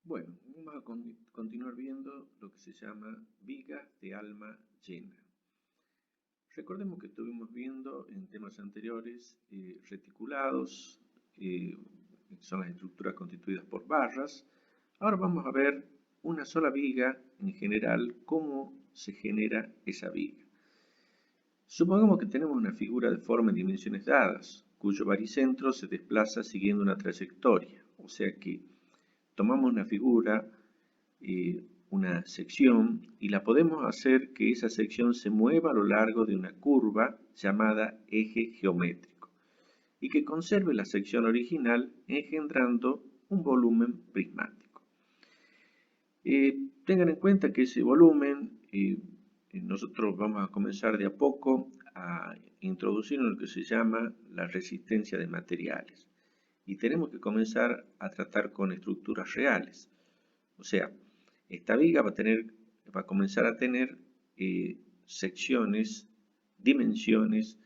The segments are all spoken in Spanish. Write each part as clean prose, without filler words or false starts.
Bueno, vamos a continuar viendo lo que se llama vigas de alma llena. Recordemos que estuvimos viendo en temas anteriores reticulados, son las estructuras constituidas por barras. Ahora vamos a ver una sola viga en general, cómo se genera esa viga. Supongamos que tenemos una figura de forma en dimensiones dadas, cuyo baricentro se desplaza siguiendo una trayectoria, o sea que tomamos una figura, una sección, y la podemos hacer que esa sección se mueva a lo largo de una curva llamada eje geométrico y que conserve la sección original engendrando un volumen prismático. Tengan en cuenta que ese volumen nosotros vamos a comenzar de a poco a introducir en lo que se llama la resistencia de materiales y tenemos que comenzar a tratar con estructuras reales. O sea, esta viga va a comenzar a tener secciones, dimensiones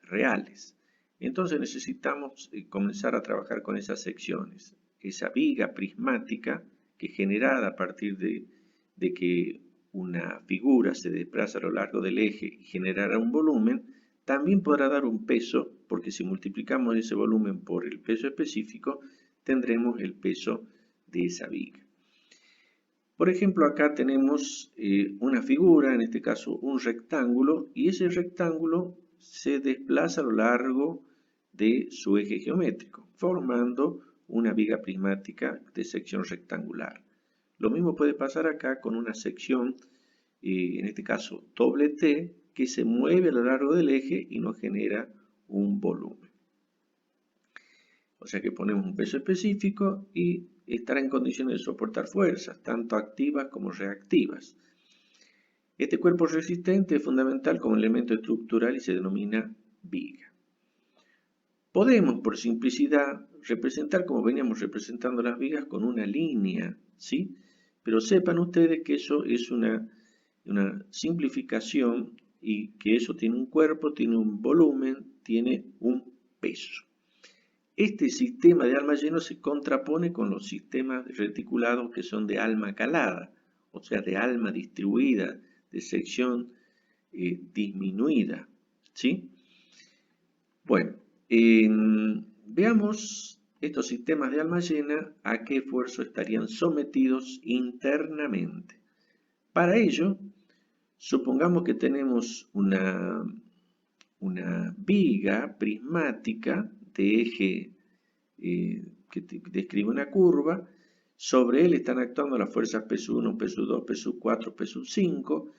reales. Entonces necesitamos comenzar a trabajar con esas secciones. Esa viga prismática que es generada a partir de que una figura se desplaza a lo largo del eje y generará un volumen, también podrá dar un peso, porque si multiplicamos ese volumen por el peso específico, tendremos el peso de esa viga. Por ejemplo, acá tenemos una figura, en este caso un rectángulo, y ese rectángulo se desplaza a lo largo de su eje geométrico, formando una viga prismática de sección rectangular. Lo mismo puede pasar acá con una sección, en este caso doble T, que se mueve a lo largo del eje y nos genera un volumen. O sea que ponemos un peso específico y estará en condiciones de soportar fuerzas, tanto activas como reactivas. Este cuerpo resistente es fundamental como elemento estructural y se denomina viga. Podemos, por simplicidad, representar como veníamos representando las vigas con una línea, ¿sí? Pero sepan ustedes que eso es una simplificación y que eso tiene un cuerpo, tiene un volumen, tiene un peso. Este sistema de alma lleno se contrapone con los sistemas reticulados que son de alma calada, o sea, de alma distribuida, de sección disminuida, ¿sí? Bueno, veamos estos sistemas de alma llena a qué esfuerzo estarían sometidos internamente. Para ello, supongamos que tenemos una viga prismática de eje que describe una curva. Sobre él están actuando las fuerzas P1, P2, P4, P5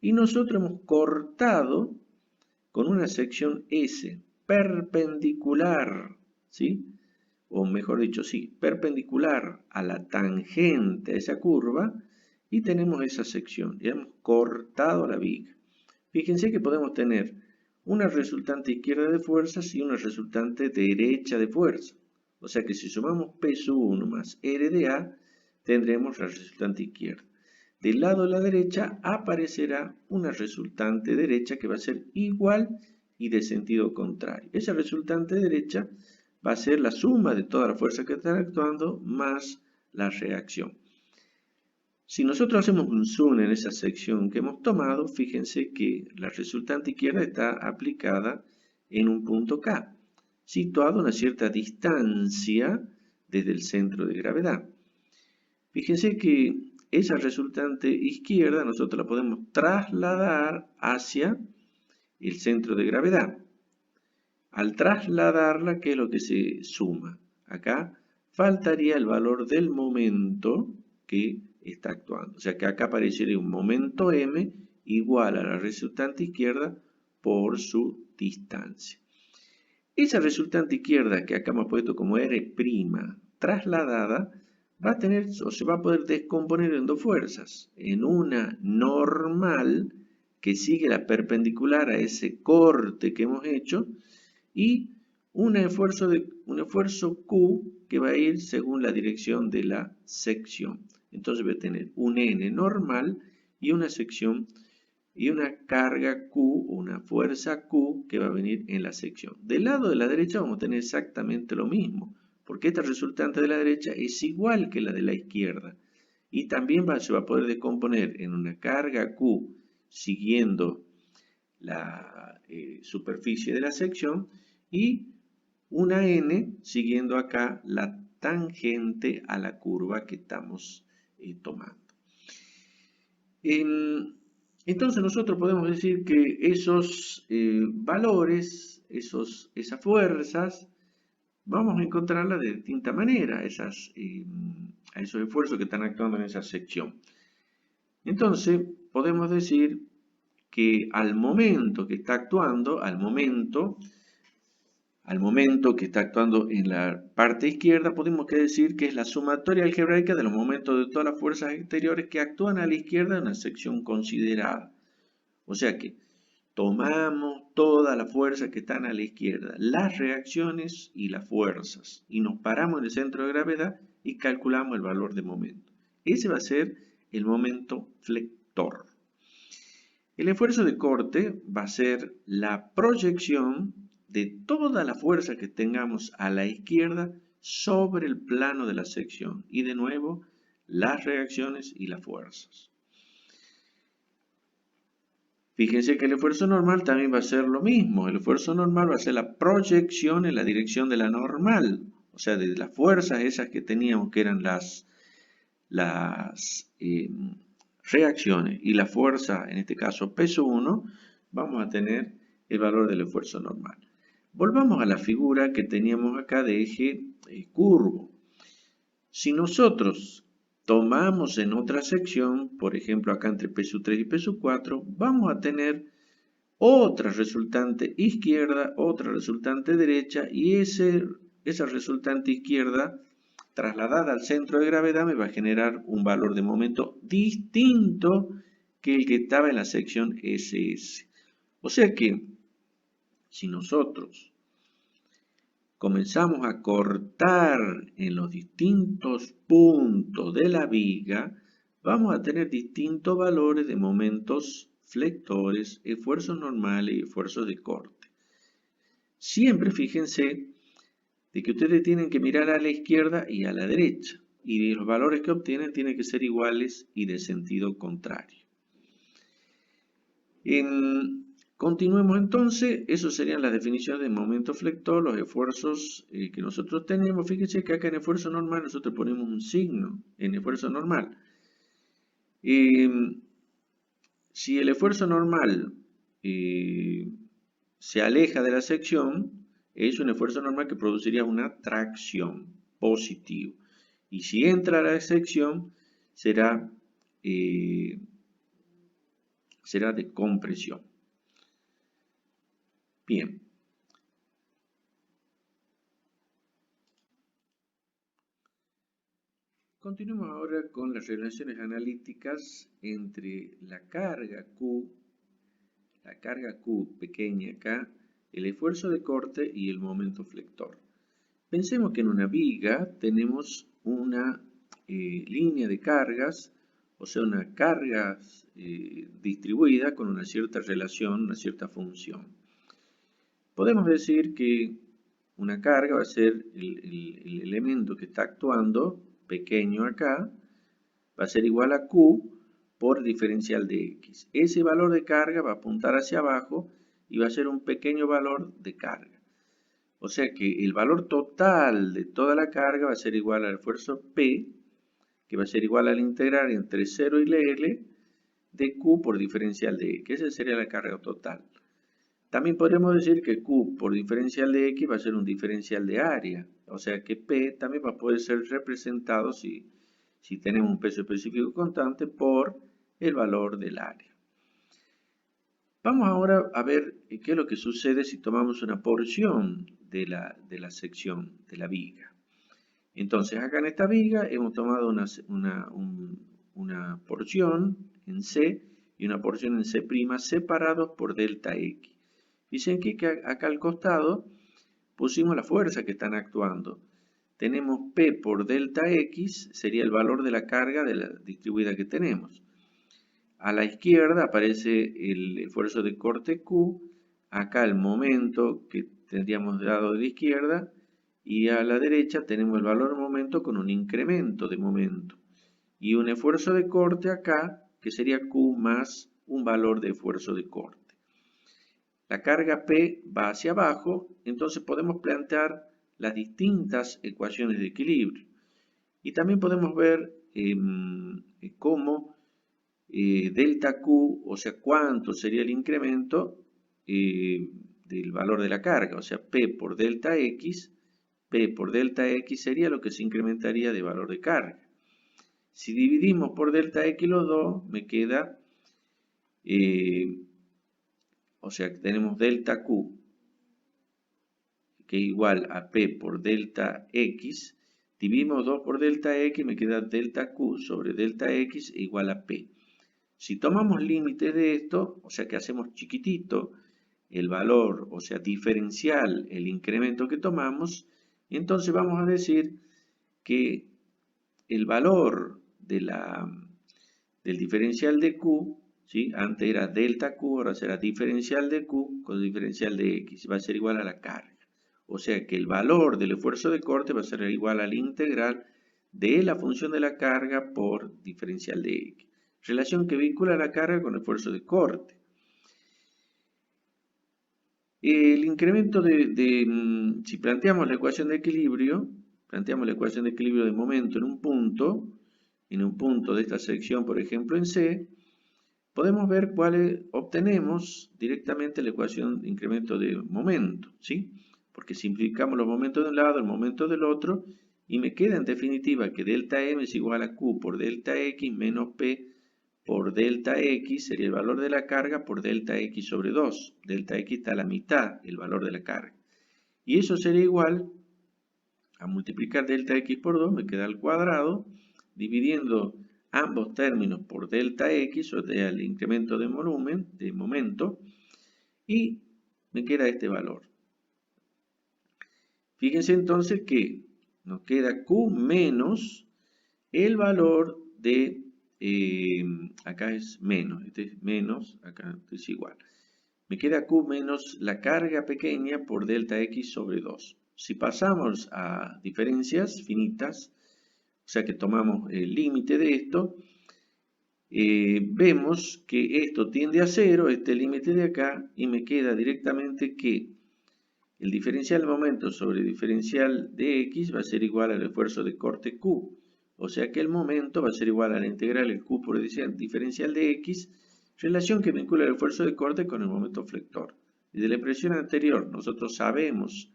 y nosotros hemos cortado con una sección S perpendicular, ¿sí? O mejor dicho, sí, perpendicular a la tangente a esa curva y tenemos esa sección, ya hemos cortado la viga. Fíjense que podemos tener una resultante izquierda de fuerzas y una resultante derecha de fuerza. O sea que si sumamos peso 1 más R de A, tendremos la resultante izquierda. Del lado de la derecha aparecerá una resultante derecha que va a ser igual y de sentido contrario. Esa resultante derecha va a ser la suma de todas las fuerzas que están actuando más la reacción. Si nosotros hacemos un zoom en esa sección que hemos tomado, fíjense que la resultante izquierda está aplicada en un punto K, situado a una cierta distancia desde el centro de gravedad. Fíjense que esa resultante izquierda nosotros la podemos trasladar hacia el centro de gravedad. Al trasladarla, ¿qué es lo que se suma? Acá faltaría el valor del momento que está actuando. O sea que acá aparecería un momento m igual a la resultante izquierda por su distancia. Esa resultante izquierda que acá hemos puesto como R' trasladada va a tener o se va a poder descomponer en dos fuerzas. En una normal que sigue la perpendicular a ese corte que hemos hecho y un esfuerzo Q que va a ir según la dirección de la sección. Entonces voy a tener un N normal y una sección y una carga Q, una fuerza Q que va a venir en la sección. Del lado de la derecha vamos a tener exactamente lo mismo. porque esta resultante de la derecha es igual que la de la izquierda. Y también se va a poder descomponer en una carga Q siguiendo la superficie de la sección y una N siguiendo acá la tangente a la curva que estamos tomando. Entonces nosotros podemos decir que esos valores, esas fuerzas, vamos a encontrarlas de distinta manera, a esos esfuerzos que están actuando en esa sección. Entonces podemos decir que al momento que está actuando, al momento que está actuando en la parte izquierda, podemos decir que es la sumatoria algebraica de los momentos de todas las fuerzas exteriores que actúan a la izquierda en una sección considerada. O sea que tomamos todas las fuerzas que están a la izquierda, las reacciones y las fuerzas, y nos paramos en el centro de gravedad y calculamos el valor de momento. Ese va a ser el momento flector. El esfuerzo de corte va a ser la proyección de toda la fuerza que tengamos a la izquierda sobre el plano de la sección. Y de nuevo, las reacciones y las fuerzas. Fíjense que el esfuerzo normal también va a ser lo mismo. El esfuerzo normal va a ser la proyección en la dirección de la normal. O sea, de las fuerzas esas que teníamos, que eran las reacciones y la fuerza, en este caso peso 1, vamos a tener el valor del esfuerzo normal. Volvamos a la figura que teníamos acá de eje curvo. Si nosotros tomamos en otra sección, por ejemplo acá entre P3 y P4, vamos a tener otra resultante izquierda, otra resultante derecha, y esa resultante izquierda trasladada al centro de gravedad me va a generar un valor de momento distinto que el que estaba en la sección SS. O sea que, si nosotros comenzamos a cortar en los distintos puntos de la viga, vamos a tener distintos valores de momentos flectores, esfuerzos normales y esfuerzos de corte. Siempre fíjense de que ustedes tienen que mirar a la izquierda y a la derecha, y los valores que obtienen tienen que ser iguales y de sentido contrario. Continuemos entonces, esas serían las definiciones de momento flector, los esfuerzos que nosotros tenemos. Fíjense que acá en esfuerzo normal nosotros ponemos un signo en esfuerzo normal. Si el esfuerzo normal se aleja de la sección, es un esfuerzo normal que produciría una tracción positiva. Y si entra a la sección, será de compresión. Bien. Continuemos ahora con las relaciones analíticas entre la carga Q pequeña acá, el esfuerzo de corte y el momento flector. Pensemos que en una viga tenemos una línea de cargas, o sea, una carga distribuida con una cierta relación, una cierta función. Podemos decir que una carga va a ser el elemento que está actuando, pequeño acá, va a ser igual a Q por diferencial de X. Ese valor de carga va a apuntar hacia abajo y va a ser un pequeño valor de carga. O sea que el valor total de toda la carga va a ser igual al esfuerzo P, que va a ser igual al integral entre 0 y L de Q por diferencial de X. Esa sería la carga total. También podríamos decir que Q por diferencial de X va a ser un diferencial de área. O sea que P también va a poder ser representado si tenemos un peso específico constante por el valor del área. Vamos ahora a ver qué es lo que sucede si tomamos una porción de la sección de la viga. Entonces acá en esta viga hemos tomado una porción en C y una porción en C' separados por delta X. Dicen que acá al costado pusimos la fuerza que están actuando. Tenemos P por delta X, sería el valor de la carga distribuida que tenemos. A la izquierda aparece el esfuerzo de corte Q, acá el momento que tendríamos dado de la izquierda, y a la derecha tenemos el valor de momento con un incremento de momento y un esfuerzo de corte acá que sería Q más un valor de esfuerzo de corte. La carga P va hacia abajo, entonces podemos plantear las distintas ecuaciones de equilibrio. Y también podemos ver cómo delta Q, o sea, cuánto sería el incremento del valor de la carga, o sea, P por delta X sería lo que se incrementaría de valor de carga. Si dividimos por delta X los dos, me queda, o sea, que tenemos delta Q, que es igual a P por delta X, dividimos 2 por delta X, me queda delta Q sobre delta X igual a P. Si tomamos límites de esto, o sea que hacemos chiquitito el valor, o sea, diferencial el incremento que tomamos, entonces vamos a decir que el valor del diferencial de Q, ¿sí? Antes era delta Q, ahora será diferencial de Q con diferencial de X, va a ser igual a la carga. O sea que el valor del esfuerzo de corte va a ser igual a la integral de la función de la carga por diferencial de X. Relación que vincula la carga con el esfuerzo de corte. El incremento si planteamos la ecuación de equilibrio, de momento en un punto de esta sección, por ejemplo en C, podemos ver cuáles obtenemos directamente la ecuación de incremento de momento, ¿sí? Porque simplificamos los momentos de un lado, el momento del otro, y me queda en definitiva que delta M es igual a Q por delta X menos P por delta X, sería el valor de la carga por delta X sobre 2. Delta X está a la mitad, el valor de la carga. Y eso sería igual a multiplicar delta X por 2, me queda al cuadrado, dividiendo ambos términos por delta X, o sea, el incremento de volumen, de momento, y me queda este valor. Fíjense entonces que nos queda Q menos el valor de, acá es menos, este es menos, acá es igual. Me queda Q menos la carga pequeña por delta X sobre 2. Si pasamos a diferencias finitas, o sea que tomamos el límite de esto, vemos que esto tiende a 0, este límite de acá, y me queda directamente que el diferencial de momento sobre el diferencial de X va a ser igual al esfuerzo de corte Q. O sea que el momento va a ser igual a la integral del Q por el diferencial de X, relación que vincula el esfuerzo de corte con el momento flector. Y de la expresión anterior, nosotros sabemos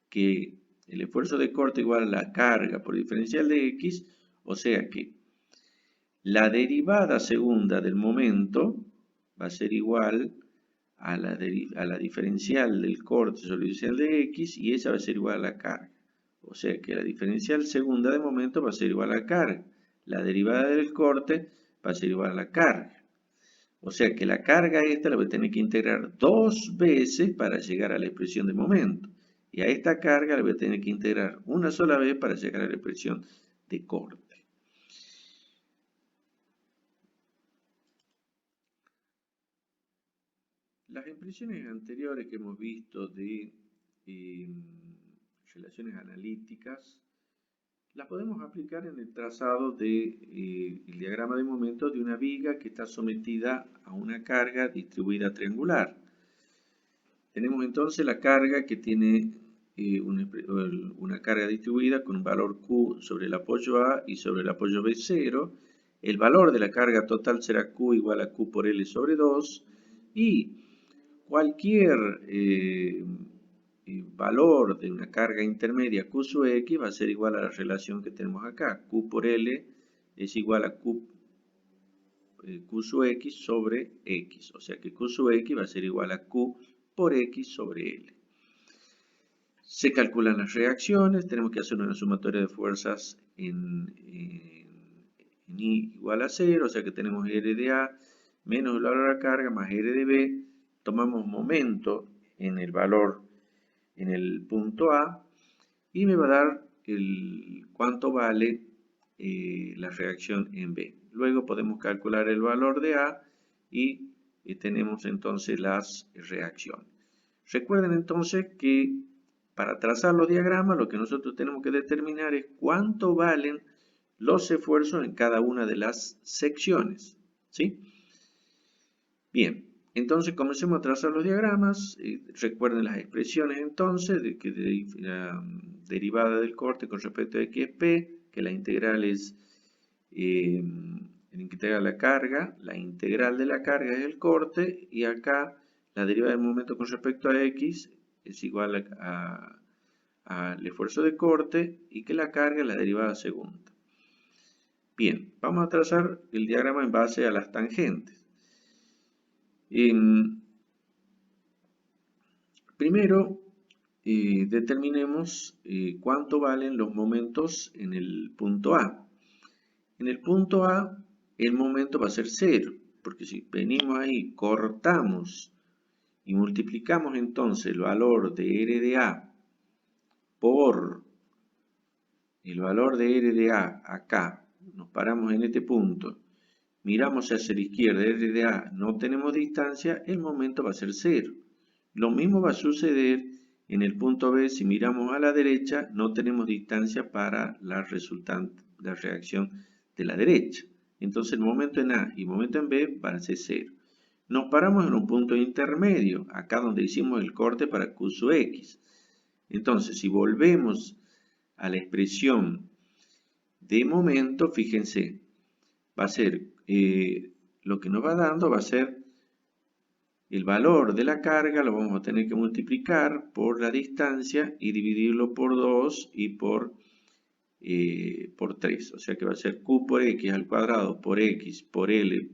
que el esfuerzo de corte igual a la carga por diferencial de X, o sea que la derivada segunda del momento va a ser igual a la diferencial del corte sobre la diferencial de X, y esa va a ser igual a la carga. O sea que la diferencial segunda de momento va a ser igual a la carga. La derivada del corte va a ser igual a la carga. O sea que la carga esta la voy a tener que integrar 2 veces para llegar a la expresión de momento. Y a esta carga la voy a tener que integrar una sola vez para llegar a la expresión de corte. Las expresiones anteriores que hemos visto de relaciones analíticas las podemos aplicar en el trazado del diagrama de momento de una viga que está sometida a una carga distribuida triangular. Tenemos entonces la carga que tiene una carga distribuida con un valor Q sobre el apoyo A y sobre el apoyo B 0. El valor de la carga total será Q igual a Q por L sobre 2. Y cualquier valor de una carga intermedia Q sub X va a ser igual a la relación que tenemos acá. Q por L es igual a Q sub X sobre X. O sea que Q sub X va a ser igual a Q por X sobre L. Se calculan las reacciones. Tenemos que hacer una sumatoria de fuerzas en I igual a 0. O sea que tenemos R de A menos el valor de la carga más R de B. Tomamos momento en el valor en el punto A y me va a dar cuánto vale la reacción en B. Luego podemos calcular el valor de A y tenemos entonces las reacciones. Recuerden entonces que para trazar los diagramas, lo que nosotros tenemos que determinar es cuánto valen los esfuerzos en cada una de las secciones, ¿sí? Bien, entonces comencemos a trazar los diagramas. Recuerden las expresiones entonces, de que la derivada del corte con respecto a x es p, que la integral es la integral de la carga, la integral de la carga es el corte, y acá la derivada del momento con respecto a x es igual al esfuerzo de corte, y que la carga es la derivada segunda. Bien, vamos a trazar el diagrama en base a las tangentes. Primero, determinemos cuánto valen los momentos en el punto A. En el punto A, el momento va a ser 0, porque si venimos ahí, cortamos y multiplicamos entonces el valor de R de A por el valor de R de A acá, nos paramos en este punto, miramos hacia la izquierda, R de A, no tenemos distancia, el momento va a ser 0. Lo mismo va a suceder en el punto B, si miramos a la derecha, no tenemos distancia para la resultante, la reacción de la derecha. Entonces el momento en A y el momento en B van a ser 0. Nos paramos en un punto intermedio, acá donde hicimos el corte para Q sub X. Entonces, si volvemos a la expresión de momento, fíjense, va a ser, lo que nos va dando va a ser el valor de la carga, lo vamos a tener que multiplicar por la distancia y dividirlo por 2 y por 3. O sea que va a ser Q por X al cuadrado por X por L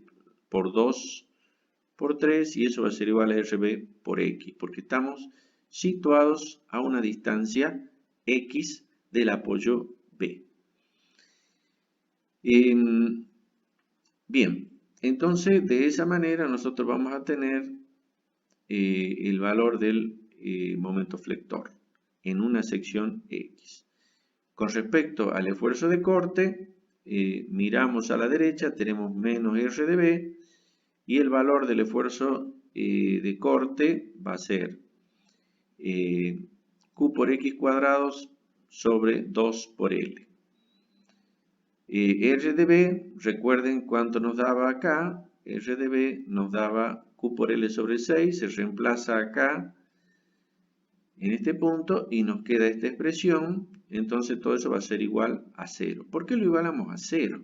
por 2 por 3, y eso va a ser igual a RB por X, porque estamos situados a una distancia X del apoyo B. Bien, entonces de esa manera nosotros vamos a tener el valor del momento flector en una sección X. Con respecto al esfuerzo de corte, miramos a la derecha, tenemos menos R de B, y el valor del esfuerzo de corte va a ser Q por X cuadrados sobre 2 por L. R de B, recuerden cuánto nos daba acá. R de B nos daba Q por L sobre 6, se reemplaza acá en este punto y nos queda esta expresión. Entonces todo eso va a ser igual a 0. ¿Por qué lo igualamos a 0?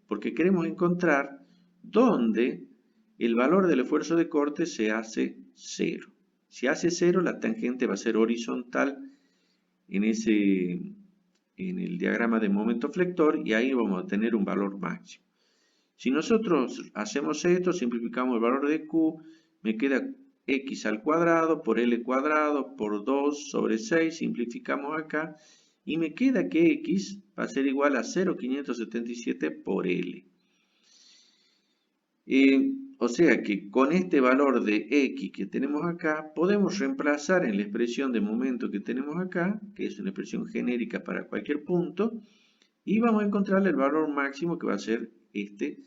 Porque queremos encontrar dónde el valor del esfuerzo de corte se hace 0. Si hace 0, la tangente va a ser horizontal en el diagrama de momento flector, y ahí vamos a tener un valor máximo. Si nosotros hacemos esto, simplificamos el valor de Q, me queda X al cuadrado por L cuadrado por 2 sobre 6, simplificamos acá, y me queda que X va a ser igual a 0,577 por L. O sea que con este valor de X que tenemos acá, podemos reemplazar en la expresión de momento que tenemos acá, que es una expresión genérica para cualquier punto, y vamos a encontrar el valor máximo, que va a ser este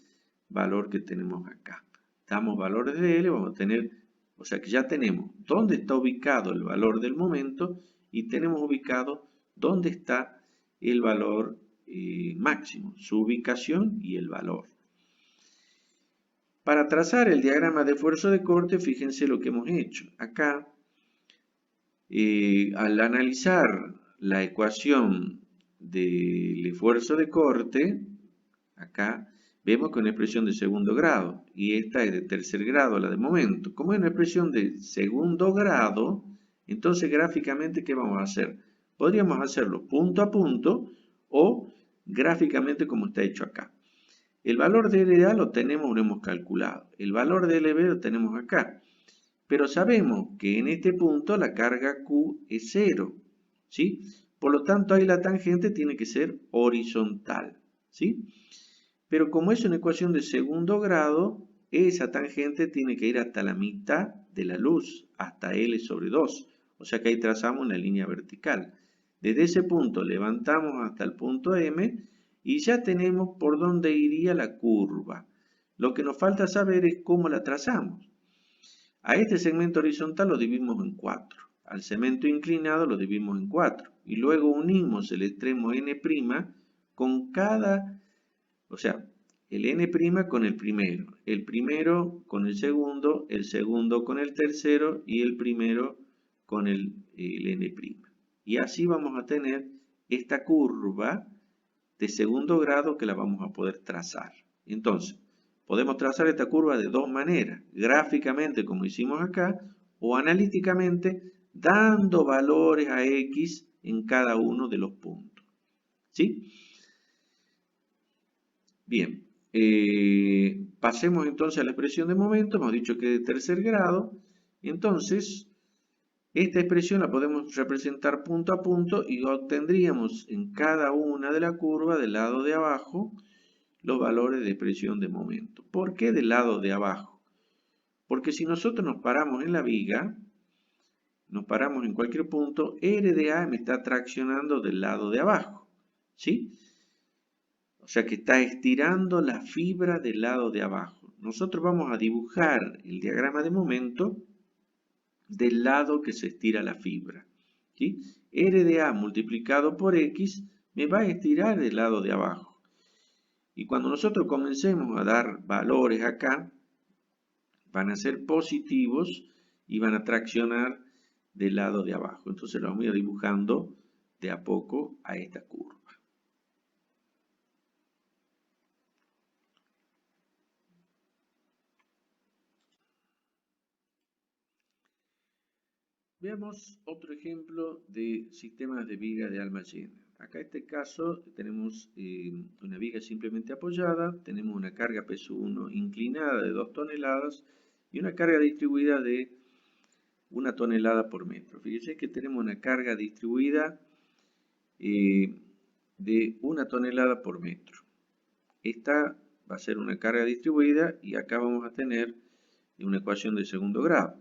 valor que tenemos acá. Damos valores de L, vamos a tener, o sea que ya tenemos dónde está ubicado el valor del momento, y tenemos ubicado dónde está el valor máximo, su ubicación y el valor. Para trazar el diagrama de esfuerzo de corte, fíjense lo que hemos hecho. Acá, al analizar la ecuación del esfuerzo de corte, acá vemos que es una expresión de segundo grado, y esta es de tercer grado, la de momento. Como es una expresión de segundo grado, entonces gráficamente, ¿qué vamos a hacer? Podríamos hacerlo punto a punto o gráficamente como está hecho acá. El valor de LA lo tenemos, lo hemos calculado. El valor de LB lo tenemos acá. Pero sabemos que en este punto la carga Q es 0, ¿sí? Por lo tanto, ahí la tangente tiene que ser horizontal, ¿sí? Pero como es una ecuación de segundo grado, esa tangente tiene que ir hasta la mitad de la luz, hasta L sobre 2. O sea que ahí trazamos una línea vertical. Desde ese punto levantamos hasta el punto M, y ya tenemos por dónde iría la curva. Lo que nos falta saber es cómo la trazamos. A este segmento horizontal lo dividimos en 4. al segmento inclinado lo dividimos en 4. Y luego unimos el extremo n' con cada, o sea, el n' con el primero con el segundo con el tercero y el primero con el n'. Y así vamos a tener esta curva de segundo grado que la vamos a poder trazar. Entonces, podemos trazar esta curva de dos maneras, gráficamente como hicimos acá, o analíticamente dando valores a x en cada uno de los puntos. ¿Sí? Bien, pasemos entonces a la expresión de momento. Hemos dicho que es de tercer grado. Entonces, esta expresión la podemos representar punto a punto y obtendríamos en cada una de la curva del lado de abajo los valores de expresión de momento. ¿Por qué del lado de abajo? Porque si nosotros nos paramos en la viga, nos paramos en cualquier punto, R de A me está traccionando del lado de abajo, ¿sí? O sea que está estirando la fibra del lado de abajo. Nosotros vamos a dibujar el diagrama de momento del lado que se estira la fibra, ¿sí? R de A multiplicado por X me va a estirar del lado de abajo. Y cuando nosotros comencemos a dar valores acá, van a ser positivos y van a traccionar del lado de abajo. Entonces lo vamos a ir dibujando de a poco a esta curva. Veamos otro ejemplo de sistemas de viga de alma llena. Acá en este caso tenemos una viga simplemente apoyada, tenemos una carga peso 1 inclinada de 2 toneladas y una carga distribuida de 1 tonelada por metro. Fíjense que tenemos una carga distribuida de 1 tonelada por metro. Esta va a ser una carga distribuida y acá vamos a tener una ecuación de segundo grado.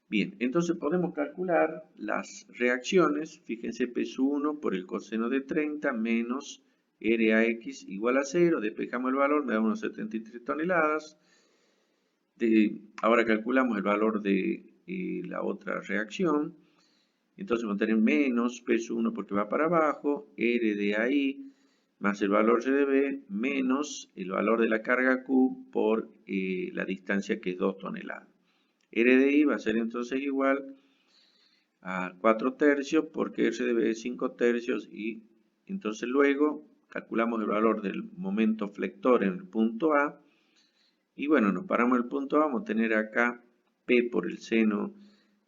Bien, entonces podemos calcular las reacciones. Fíjense, peso 1 por el coseno de 30 menos RAX igual a 0. Despejamos el valor, me da unos 73 toneladas. Ahora calculamos el valor de la otra reacción. Entonces vamos a tener menos peso 1 porque va para abajo, R de AI más el valor C de B menos el valor de la carga Q por la distancia que es 2 toneladas. R de I va a ser entonces igual a 4 tercios porque R de B es 5 tercios y entonces luego calculamos el valor del momento flector en el punto A y bueno, nos paramos en el punto A, vamos a tener acá P por el seno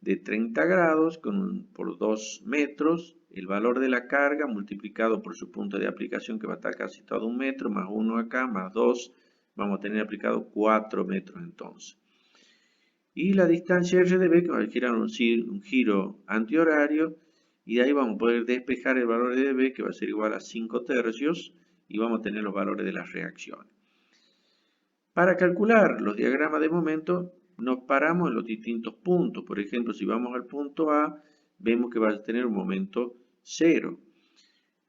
de 30 grados por 2 metros, el valor de la carga multiplicado por su punto de aplicación que va a estar casi todo 1 metro, más 1 acá, más 2, vamos a tener aplicado 4 metros entonces. Y la distancia R de B que va a girar un giro antihorario y de ahí vamos a poder despejar el valor de B que va a ser igual a 5 tercios y vamos a tener los valores de las reacciones. Para calcular los diagramas de momento nos paramos en los distintos puntos. Por ejemplo, si vamos al punto A, vemos que va a tener un momento 0.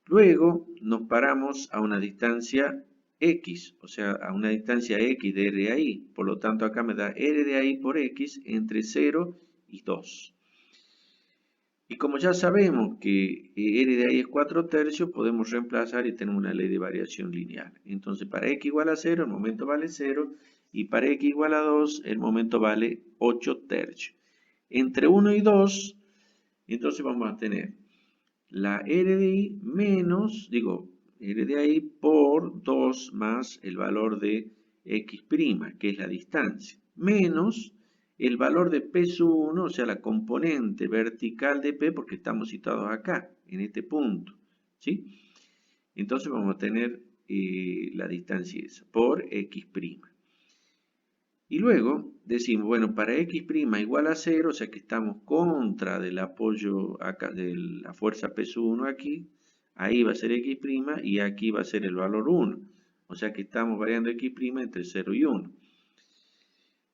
Luego nos paramos a una distancia X, o sea, a una distancia X de R a I. Por lo tanto, acá me da R de I por X entre 0 y 2. Y como ya sabemos que R de I es 4 tercios, podemos reemplazar y tenemos una ley de variación lineal. Entonces, para X igual a 0, el momento vale 0. Y para X igual a 2, el momento vale 8 tercios. Entre 1 y 2, entonces vamos a tener la R de I menos, R de I por 2 más el valor de X', que es la distancia, menos el valor de peso 1, o sea, la componente vertical de P, porque estamos situados acá, en este punto, ¿sí? Entonces vamos a tener la distancia esa, por X'. Y luego decimos, bueno, para X' igual a 0, o sea que estamos contra del apoyo acá, de la fuerza peso 1 aquí, ahí va a ser X' y aquí va a ser el valor 1. O sea que estamos variando X' entre 0 y 1.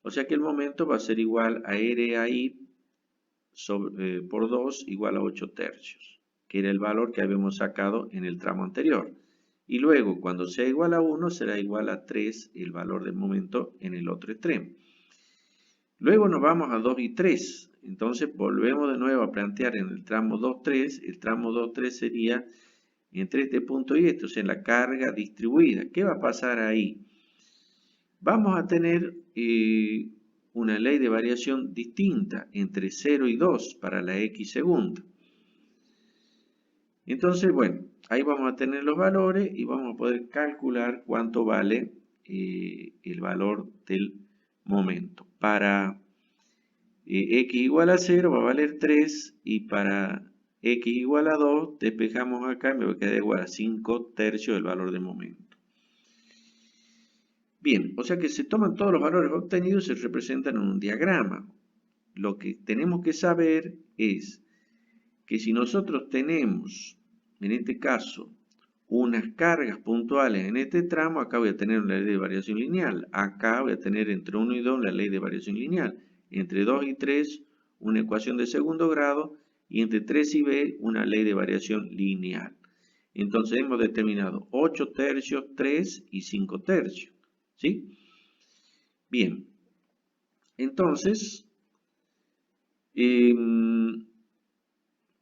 O sea que el momento va a ser igual a RAI por 2 igual a 8 tercios, que era el valor que habíamos sacado en el tramo anterior. Y luego, cuando sea igual a 1, será igual a 3 el valor del momento en el otro extremo. Luego nos vamos a 2 y 3. Entonces volvemos de nuevo a plantear en el tramo 2,3. El tramo 2,3 sería entre este punto y este, o sea, la carga distribuida. ¿Qué va a pasar ahí? Vamos a tener una ley de variación distinta entre 0 y 2 para la x segunda. Entonces, bueno, ahí vamos a tener los valores y vamos a poder calcular cuánto vale el valor del momento. Para x igual a 0 va a valer 3 y para x igual a 2 despejamos acá y me va a quedar igual a 5/3 del valor del momento. Bien, o sea que se toman todos los valores obtenidos y se representan en un diagrama. Lo que tenemos que saber es que si nosotros tenemos, en este caso, unas cargas puntuales en este tramo, acá voy a tener una ley de variación lineal. Acá voy a tener entre 1 y 2 la ley de variación lineal. Entre 2 y 3 una ecuación de segundo grado y entre 3 y b una ley de variación lineal. Entonces hemos determinado 8/3, 3 y 5/3. ¿Sí? Bien. Entonces,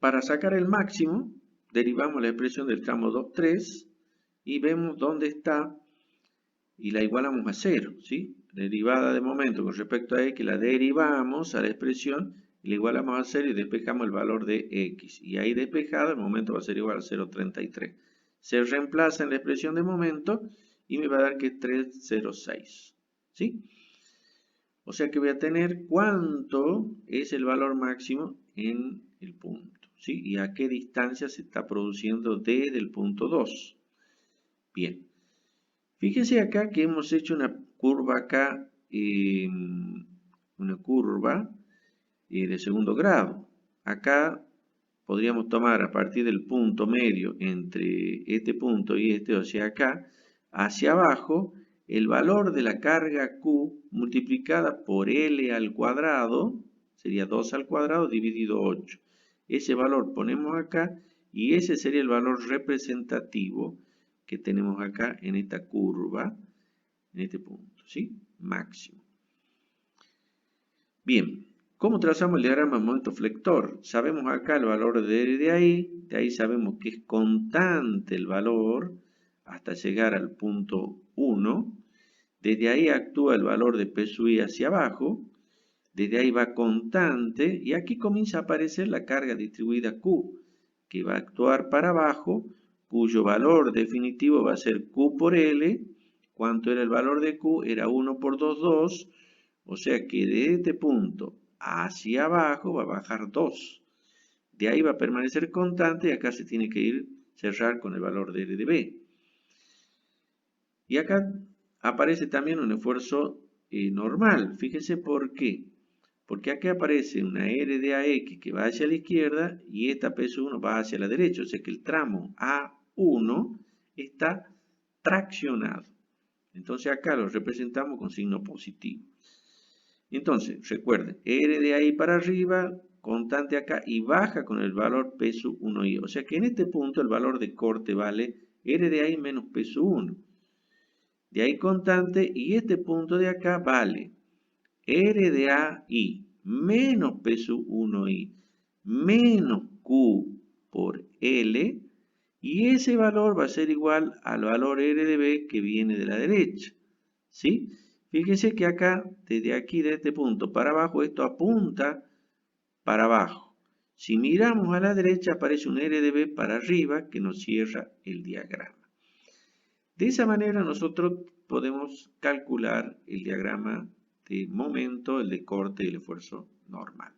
para sacar el máximo, derivamos la expresión del tramo 2,3 y vemos dónde está y la igualamos a 0, ¿sí? Derivada de momento con respecto a x, la derivamos a la expresión y la igualamos a 0 y despejamos el valor de x. Y ahí despejado el momento va a ser igual a 0,33. Se reemplaza en la expresión de momento y me va a dar que es 3,06, ¿sí? O sea que voy a tener cuánto es el valor máximo en el punto, ¿sí? Y a qué distancia se está produciendo desde el punto 2. Bien. Fíjense acá que hemos hecho una curva acá, una curva de segundo grado. Acá podríamos tomar a partir del punto medio entre este punto y este, o sea acá, hacia abajo, el valor de la carga Q multiplicada por L al cuadrado, sería 2 al cuadrado dividido 8. Ese valor ponemos acá y ese sería el valor representativo que tenemos acá en esta curva, en este punto, ¿sí? Máximo. Bien, ¿cómo trazamos el diagrama de momento flector? Sabemos acá el valor de ahí sabemos que es constante el valor hasta llegar al punto 1. Desde ahí actúa el valor de P sub I hacia abajo, desde ahí va constante y aquí comienza a aparecer la carga distribuida Q, que va a actuar para abajo, cuyo valor definitivo va a ser Q por L. ¿Cuánto era el valor de Q? Era 1 por 2, 2. O sea que de este punto hacia abajo va a bajar 2. De ahí va a permanecer constante y acá se tiene que ir cerrar con el valor de L de B. Y acá aparece también un esfuerzo normal. Fíjense por qué. Porque aquí aparece una R de AX que va hacia la izquierda y esta P1 va hacia la derecha. O sea que el tramo A1 está traccionado. Entonces acá lo representamos con signo positivo. Entonces, recuerden, R de ahí para arriba, constante acá y baja con el valor P sub 1i. O sea que en este punto el valor de corte vale R de ahí menos P sub 1. De ahí constante y este punto de acá vale R de AI menos P sub 1i menos Q por L y ese valor va a ser igual al valor R de B que viene de la derecha. ¿Sí? Fíjense que acá, desde aquí, de este punto para abajo, esto apunta para abajo. Si miramos a la derecha aparece un R de B para arriba que nos cierra el diagrama. De esa manera nosotros podemos calcular el diagrama de momento, el de corte y el esfuerzo normal.